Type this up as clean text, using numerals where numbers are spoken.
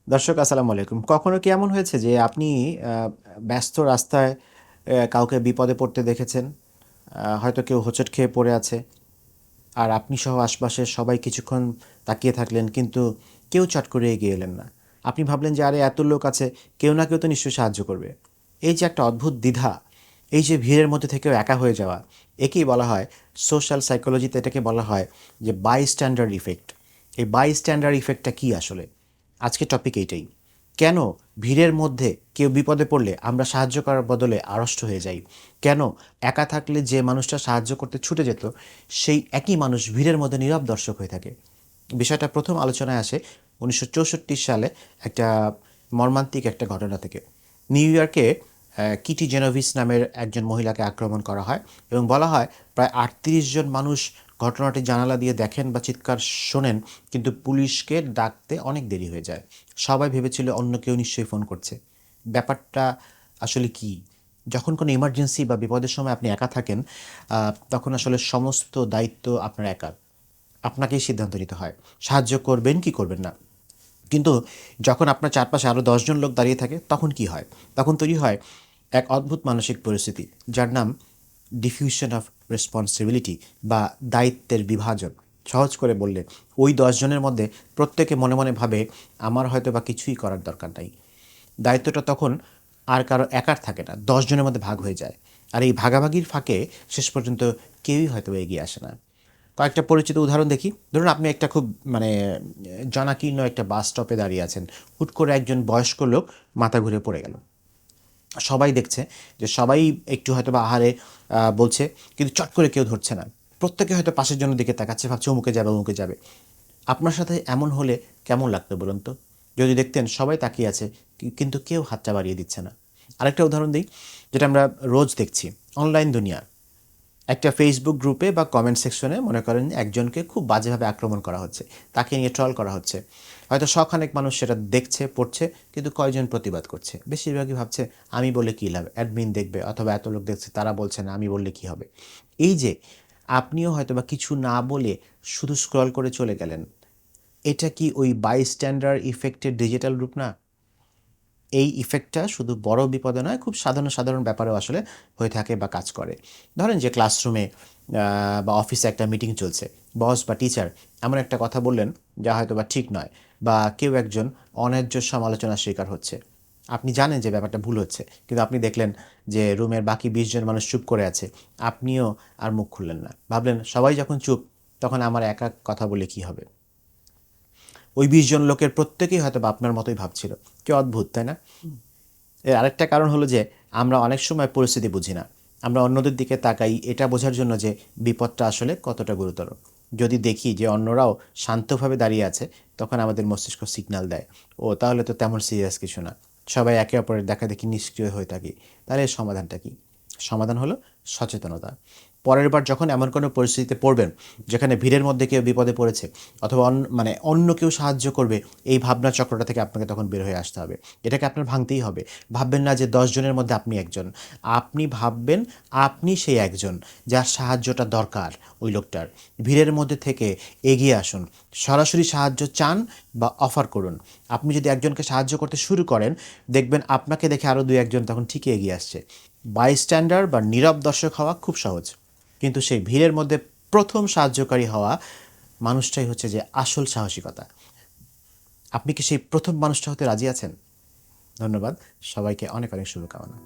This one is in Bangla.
দর্শক আসসালামু আলাইকুম। কখনো কি এমন হয়েছে যে আপনি ব্যস্ত রাস্তায় কাউকে বিপদে পড়তে দেখেছেন? হয়তো কেউ হোঁচট খেয়ে পড়ে আছে। আর আপনি সহ আশপাশের সবাই কিছুক্ষণ তাকিয়ে থাকলেন কিন্তু কেউ চট করে এগিয়ে এলেন না। আপনি ভাবলেন যে আরে এত লোক আছে, কেউ না কেউ তো নিশ্চয়ই সাহায্য করবে। এই যে একটা অদ্ভুত দ্বিধা, এই যে ভিড়ের মধ্যে থেকেও একা হয়ে যাওয়া, একেই বলা হয়, সোশ্যাল সাইকোলজিতে এটাকে বলা হয় যে বাইস্ট্যান্ডার ইফেক্ট। এই বাইস্ট্যান্ডার ইফেক্টটা কী আসলে? আজকের টপিক এইটাই। কেন ভিড়ের মধ্যে কেউ বিপদে পড়লে আমরা সাহায্য করার বদলে আড়ষ্ট হয়ে যাই? কেন একা থাকলে যে মানুষটা সাহায্য করতে ছুটে যেত, সেই একই মানুষ ভিড়ের মধ্যে নীরব দর্শক হয়ে থাকে? বিষয়টা প্রথম আলোচনায় আসে 1964 সালে একটা মর্মান্তিক একটা ঘটনা থেকে। নিউ ইয়র্কে কিটি জেনোভিস নামের একজন মহিলাকে আক্রমণ করা হয় এবং বলা হয় প্রায় ৩৮ জন মানুষ ঘটনাটি জানালা দিয়ে দেখেন বা চিৎকার শোনেন, কিন্তু পুলিশকে ডাকতে অনেক দেরি হয়ে যায়। সবাই ভেবেছিল অন্য কেউ নিশ্চয়ই ফোন করছে। ব্যাপারটা আসলে কি? যখন কোনো ইমার্জেন্সি বা বিপদের সময় আপনি একা থাকেন, তখন আসলে সমস্ত দায়িত্ব আপনার একার। আপনাকেই সিদ্ধান্ত নিতে হয় সাহায্য করবেন কি করবেন না। কিন্তু যখন আপনার চারপাশে আরও ১০ জন লোক দাঁড়িয়ে থাকে তখন কি হয়? তখন তৈরি হয় এক অদ্ভুত মানসিক পরিস্থিতি, যার নাম ডিফিউশন অফ রেসপন্সিবিলিটি বা দায়িত্বের বিভাজন। সহজ করে বললে, ওই ১০ জনের মধ্যে প্রত্যেকে মনে মনে ভাবে আমার হয়তো বা কিছুই করার দরকার নাই। দায়িত্বটা তখন আর কারো একার থাকে না, ১০ জনের মধ্যে ভাগ হয়ে যায়। আর এই ভাগাভাগির ফাঁকে শেষ পর্যন্ত কেউই হয়তো এগিয়ে আসে না। কয়েকটা পরিচিত উদাহরণ দেখি। ধরুন আপনি একটা খুব মানে জনাকীর্ণ একটা বাস স্টপে দাঁড়িয়ে আছেন। হুট করে একজন বয়স্ক লোক মাথা ঘুরে পড়ে গেল। সবাই দেখছে যে সবাই একটু হয়তো বা আহারে বলছে, কিন্তু চট করে কেউ ধরছে না। প্রত্যেকে হয়তো পাশের জনের দিকে তাকাচ্ছে, ভাবছে অমুকে যাবে, অমুকে যাবে। আপনার সাথে এমন হলে কেমন লাগতো বলুন তো? যদি দেখতেন সবাই তাকিয়ে আছে, কিন্তু কেউ হাতটা বাড়িয়ে দিচ্ছে না। আরেকটা উদাহরণ দিই, যেটা আমরা রোজ দেখছি, অনলাইন দুনিয়া। একটা ফেসবুক গ্রুপে বা কমেন্ট সেকশনে মনে করেন একজনকে খুব বাজেভাবে আক্রমণ করা হচ্ছে, তাকে নিয়ে ট্রল করা হচ্ছে। হয়তো শখানেক মানুষ সেটা দেখছে, পড়ছে, কিন্তু কয়জন প্রতিবাদ করছে? বেশিরভাগই ভাবছে আমি বলে কী লাভ, অ্যাডমিন দেখবে, অথবা এত লোক দেখছে তারা বলছে না, আমি বললে কী হবে। এই যে আপনিও হয়তো বা কিছু না বলে শুধু স্ক্রল করে চলে গেলেন, এটা কি ওই বাইস্ট্যান্ডার ইফেক্টের ডিজিটাল রূপ না? এই ইফেক্টটা শুধু বড় বিপদে নয়, খুব সাধারণ সাধারণ ব্যাপারেও আসলে হয়ে থাকে বা কাজ করে। ধরেন যে ক্লাসরুমে বা অফিসে একটা মিটিং চলছে, বস বা টিচার এমন একটা কথা বললেন যা হয়তো বা ঠিক নয়, বা কেউ একজন অন্যায্য সমালোচনার শিকার হচ্ছে। আপনি জানেন যে ব্যাপারটা ভুল হচ্ছে, কিন্তু আপনি দেখলেন যে রুমের বাকি ২০ জন মানুষ চুপ করে আছে, আপনিও আর মুখ খুললেন না। ভাবলেন সবাই যখন চুপ, তখন আমার একা কথা বলে কী হবে? ওই ২০ জন লোকের প্রত্যেকেই হয়তো বা আপনার মতোই ভাবছিল। কি অদ্ভুত, তাই না? এর আরেকটা কারণ হলো যে আমরা অনেক সময় পরিস্থিতি বুঝি না। আমরা অন্যদের দিকে তাকাই এটা বোঝার জন্য যে বিপদটা আসলে কতটা গুরুতর। যদি দেখি যে অন্যরাও শান্তভাবে দাঁড়িয়ে আছে, তখন আমাদের মস্তিষ্ক সিগন্যাল দেয়, ও তাহলে তো তেমন সিরিয়াস কিছু না। সবাই একে অপরের দেখাদেখি নিষ্ক্রিয় হয়ে থাকি। তাহলে এর সমাধানটা কী? সমাধান হলো সচেতনতা। পরের বার যখন এমন কোনো পরিস্থিতিতে পড়বেন যেখানে ভিড়ের মধ্যে কেউ বিপদে পড়েছে, অথবা মানে অন্য কেউ সাহায্য করবে, এই ভাবনা চক্রটা থেকে আপনাকে তখন বের হয়ে আসতে হবে। এটাকে আপনার ভাঙতেই হবে। ভাববেন না যে ১০ জনের মধ্যে আপনি একজন। আপনি ভাববেন আপনি সেই একজন যার সাহায্যটা দরকার ওই লোকটার। ভিড়ের মধ্যে থেকে এগিয়ে আসুন। সরাসরি সাহায্য চান বা অফার করুন। আপনি যদি একজনকে সাহায্য করতে শুরু করেন, দেখবেন আপনাকে দেখে আরও ২-১ জন তখন ঠিকই এগিয়ে আসছে। বাইস্ট্যান্ডার বা নীরব দর্শক হওয়া খুব সহজ, কিন্তু সেই ভিড়ের মধ্যে প্রথম সাহায্যকারী হওয়া মানুষটাই হচ্ছে যে আসল সাহসিকতা। আপনি কি সেই প্রথম মানুষটা হতে রাজি আছেন? ধন্যবাদ। সবাইকে অনেক অনেক শুভকামনা।